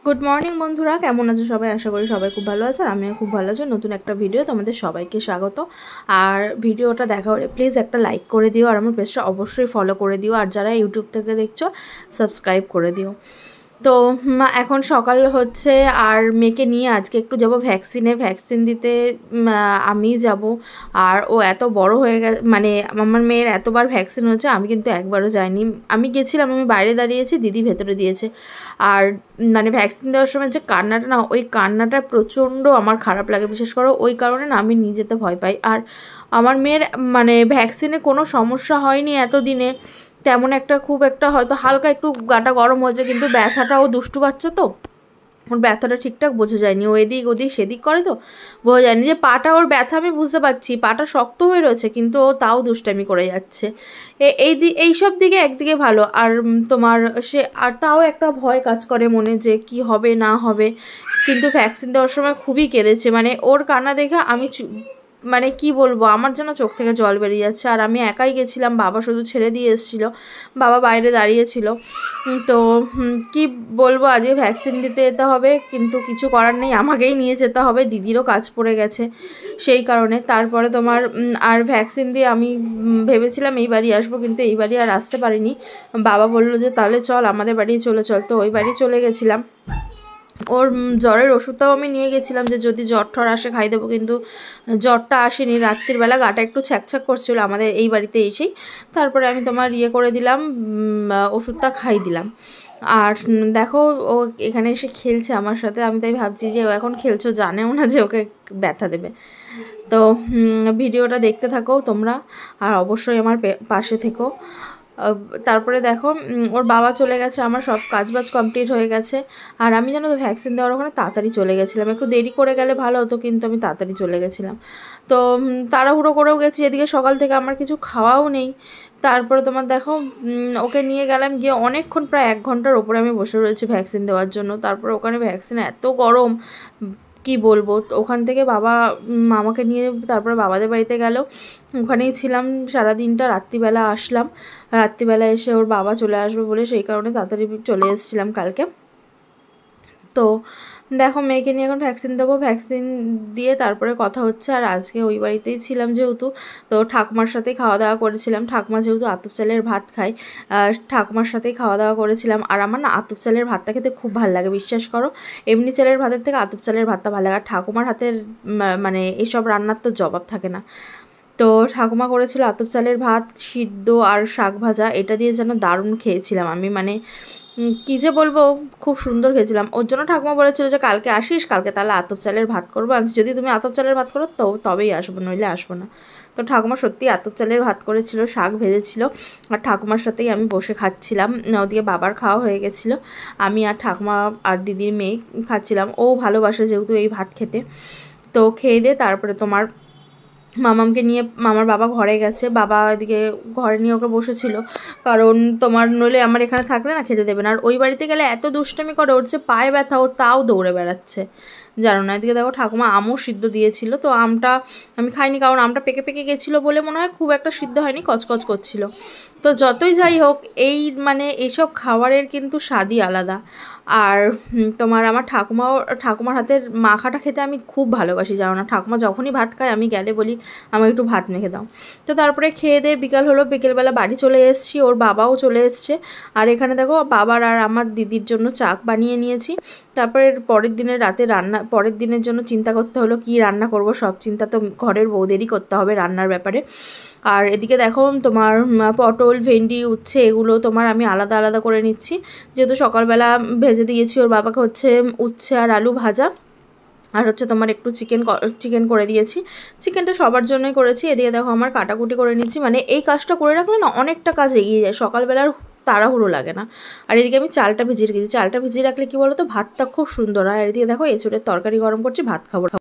Good morning বন্ধুরা, কেমন আছো সবাই? আশা করি সবাই খুব ভালো আছে আর আমিও খুব ভালো আছি। নতুন একটা ভিডিও তোমাদের সবাইকে স্বাগত। আর ভিডিওটা দেখা হলে প্লিজ একটা লাইক করে দিও আর আমার পেজটা অবশ্যই ফলো করে দিও, আর যারা ইউটিউব থেকে দেখছো সাবস্ক্রাইব করে দিও। তো এখন সকাল হচ্ছে আর মেয়েকে নিয়ে আজকে একটু যাব ভ্যাকসিন দিতে। আমি যাব। আর ও এত বড় হয়ে গেছে, মানে আমার মেয়ের এতবার ভ্যাকসিন হয়েছে, আমি কিন্তু একবারও যাইনি। আমি গেছিলাম, আমি বাইরে দাঁড়িয়েছি, দিদি ভেতরে দিয়েছে। আর মানে ভ্যাকসিন দেওয়ার সময় যে কান্নাটা না, ওই কান্নাটা প্রচণ্ড আমার খারাপ লাগে, বিশেষ করে ওই কারণে না আমি নিয়ে যেতে ভয় পাই। আর আমার মেয়ের মানে ভ্যাকসিনে কোনো সমস্যা হয়নি এতদিনে, তেমন একটা খুব একটা, হয়তো হালকা একটু গাটা গরম হয়েছে, কিন্তু ব্যথাটাও দুষ্টু বাচ্চা তো ওর ব্যথাটা ঠিকঠাক বোঝা যায়নি। ও এদিক ওদিক সেদিক করে তো বোঝা যায়নি যে পাটা ওর ব্যথা, আমি বুঝতে পারছি পাটা শক্ত হয়ে রয়েছে, কিন্তু ও তাও দুষ্টামি করে যাচ্ছে। এইসব দিকে একদিকে ভালো, আর তোমার সে আর তাও একটা ভয় কাজ করে মনে যে কি হবে না হবে। কিন্তু ভ্যাকসিন দেওয়ার সময় খুবই কেঁদেছে, মানে ওর কান্না দেখে আমি মানে কি বলবো, আমার যেন চোখ থেকে জল বেরিয়ে যাচ্ছে। আর আমি একাই গেছিলাম, বাবা শুধু ছেড়ে দিয়ে এসেছিলো, বাবা বাইরে দাঁড়িয়েছিল। তো কি বলবো, আজকে ভ্যাকসিন দিতে যেতে হবে, কিন্তু কিছু করার নেই, আমাকেই নিয়ে যেতে হবে, দিদিরও কাজ পড়ে গেছে সেই কারণে। তারপরে তোমার আর ভ্যাকসিন দিয়ে আমি ভেবেছিলাম এই বাড়ি আসবো, কিন্তু এই বাড়ি আর আসতে পারিনি। বাবা বললো যে তাহলে চল আমাদের বাড়ি চলে চল, তো ওই বাড়ি চলে গেছিলাম। ওর জ্বরের ওষুধটাও আমি নিয়ে গেছিলাম যে যদি জ্বর ঠর আসে খাই দেবো, কিন্তু জ্বরটা আসেনি। রাত্রিবেলা গাটা একটু ছ্যাকছ্যাক করছিল আমাদের এই বাড়িতে এসেই, তারপরে আমি তোমার করে দিলাম, ওষুধটা খাই দিলাম। আর দেখো ও এখানে এসে খেলছে আমার সাথে, আমি তাই ভাবছি যে ও এখন খেলছো, জানেও না যে ওকে ব্যথা দেবে। তো ভিডিওটা দেখতে থাকো তোমরা, আর অবশ্যই আমার পাশে থেকো। তারপরে দেখো ওর বাবা চলে গেছে, আমার সব কাজবাজ কমপ্লিট হয়ে গেছে। আর আমি জানো তো ভ্যাকসিন দেওয়ার ওখানে তাড়াতাড়ি চলে গেছিলাম, একটু দেরি করে গেলে ভালো হতো, কিন্তু আমি তাড়াতাড়ি চলে গেছিলাম। তো তাড়াহুড়ো করেও গেছি, এদিকে সকাল থেকে আমার কিছু খাওয়াও নেই। তারপরে তোমার দেখো ওকে নিয়ে গেলাম, গিয়ে অনেকক্ষণ প্রায় 1 ঘন্টার ওপরে আমি বসে রয়েছি ভ্যাকসিন দেওয়ার জন্য। তারপরে ওখানে ভ্যাকসিন এত গরম কি বলবো। ওখান থেকে বাবা আমাকে নিয়ে তারপরে বাবাদের বাড়িতে গেল, ওখানেই ছিলাম সারাদিনটা। রাত্রিবেলা আসলাম, রাত্রিবেলা এসে ওর বাবা চলে আসবে বলে সেই কারণে তাড়াতাড়ি চলে এসেছিলাম কালকে। তো দেখো মেয়েকে নিয়ে এখন ভ্যাকসিন দেবো, ভ্যাকসিন দিয়ে তারপরে কথা হচ্ছে। আর আজকে ওই বাড়িতেই ছিলাম যেহেতু, তো ঠাকুমার সাথেই খাওয়া দাওয়া করেছিলাম। ঠাকুমা যেহেতু আতপ চালের ভাত খায়, ঠাকুমার সাথেই খাওয়া দাওয়া করেছিলাম। আর আমার না আতপ চালের ভাতটা খেতে খুব ভালো লাগে, বিশ্বাস করো। এমনি চালের ভাতের থেকে আতপ চালের ভাতটা ভালো লাগে। আর ঠাকুমার হাতের মানে এইসব রান্নার তো জবাব থাকে না। তো ঠাকুমা করেছিল আতপ চালের ভাত, সিদ্ধ আর শাক ভাজা, এটা দিয়ে যেন দারুণ খেয়েছিলাম আমি, মানে কী যে বলবো, খুব সুন্দর খেয়েছিলাম। ওর জন্য ঠাকুমা বলেছিল যে কালকে আসিস, কালকে তাহলে আতপ চালের ভাত করবো, যদি তুমি আতপ চালের ভাত করো তো তবেই আসবো, নইলে আসবো না। তো ঠাকুমা সত্যি আতপ চালের ভাত করেছিল, শাক ভেজেছিল, আর ঠাকুমার সাথেই আমি বসে খাচ্ছিলাম। ওদিকে বাবার খাওয়া হয়ে গেছিলো, আমি আর ঠাকুমা আর দিদির মেয়ে খাচ্ছিলাম। ও ভালোবাসে যেহেতু এই ভাত খেতে। তো খেয়ে দিয়ে তারপরে তোমার মামামকে নিয়ে, মামার বাবা ঘরে গেছে, বাবা এদিকে ঘরে নিয়ে ওকে বসেছিল, কারণ তোমার নইলে আমার এখানে থাকলে না খেতে দেবে না। আর ওই বাড়িতে গেলে এত দুষ্টামি করে, ওর যে পায়ে ব্যথা, ও তাও দৌড়ে বেড়াচ্ছে, জানো না। এদিকে দেখো ঠাকুমা আমও সিদ্ধ দিয়েছিল, তো আমটা আমি খাইনি, কারণ আমটা পেকে পেকে গেছিলো বলে মনে হয় খুব একটা সিদ্ধ হয়নি, কচকচ করছিল। তো যতই যাই হোক, এই মানে এইসব খাবারের কিন্তু স্বাদই আলাদা। আর তোমার আমার ঠাকুমার হাতের মাখাটা খেতে আমি খুব ভালোবাসি, জানো না। ঠাকুমা যখনই ভাত খায় আমি গেলে বলি আমাকে একটু ভাত মেখে দাও। তো তারপরে খেয়ে দিয়ে বিকাল হলো, বিকেলবেলা বাড়ি চলে এসেছি, ওর বাবাও চলে এসছে। আর এখানে দেখো বাবার আর আমার দিদির জন্য চা বানিয়ে নিয়েছি। তারপরে পরের দিনের রাতে পরের দিনের জন্য চিন্তা করতে হলো কি রান্না করব, সব চিন্তা তো ঘরের বউদেরই করতে হবে রান্নার ব্যাপারে। আর এদিকে দেখো তোমার পটল, ভেন্ডি, উচ্ছে, এগুলো তোমার আমি আলাদা আলাদা করে নিচ্ছি, যেহেতু সকালবেলা ভেজে দিয়েছি ওর বাবাকে হচ্ছে উচ্ছে আর আলু ভাজা। আর হচ্ছে তোমার একটু চিকেন করে দিয়েছি, চিকেনটা সবার জন্যই করেছি। এদিকে দেখো আমার কাটাকুটি করে নিচ্ছি, মানে এই কাজটা করে রাখলে না অনেকটা কাজ এগিয়ে যায়, সকালবেলার তাড়াহুড়ো লাগে না। আর এদিকে আমি চালটা ভিজিয়ে রেখেছি, চালটা ভিজিয়ে রাখলে কি বলো তো ভাতটা খুব সুন্দর হয়। আর এদিকে দেখো এঁচোড়ের তরকারি গরম করছি, ভাত খাবো।